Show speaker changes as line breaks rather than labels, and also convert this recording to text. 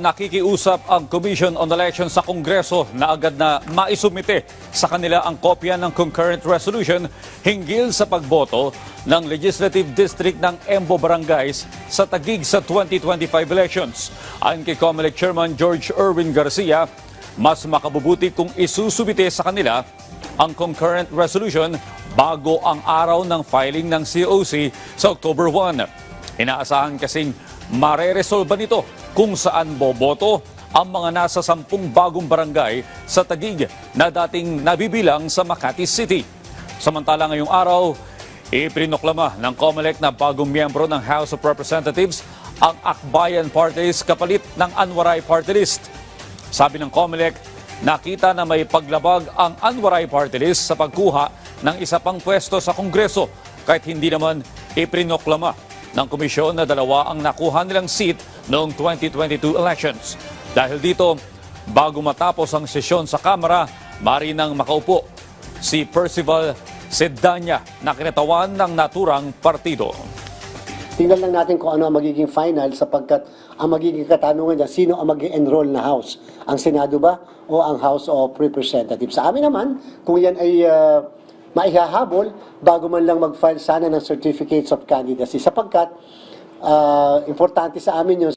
nakikiusap ang Commission on Elections sa Kongreso na agad na maisumite sa kanila ang kopya ng concurrent resolution hinggil sa pagboto ng Legislative District ng Embo Barangays sa Taguig sa 2025 elections. Ayon kay COMELEC Chairman George Erwin Garcia, mas makabubuti kung isusumite sa kanila ang concurrent resolution bago ang araw ng filing ng COC sa October 1. Inaasahan kasing mareresolba nito kung saan boboto ang mga nasa 10 bagong barangay sa Taguig na dating nabibilang sa Makati City. Samantala ngayong araw, ipinoklama ng COMELEC na bagong miyembro ng House of Representatives ang Akbayan Party List kapalit ng Anwaray Party List. Sabi ng COMELEC, nakita na may paglabag ang Anwaray Party List sa pagkuha ng isa pang pwesto sa Kongreso kahit hindi naman ipinoklama ng komisyon na dalawa ang nakuha nilang seat noong 2022 elections. Dahil dito, bago matapos ang sesyon sa Kamara, maaari nang makaupo si Percival Sedanya na kinatawan ng naturang partido.
Tingnan lang natin kung ano ang magiging final sapagkat ang magiging katanungan dyan, sino ang mag-enroll na House? Ang Senado ba o ang House of Representatives? Sa amin naman, kung yan ay maihahabol bago man lang mag-file sana ng Certificates of Candidacy sapagkat importante sa amin yun.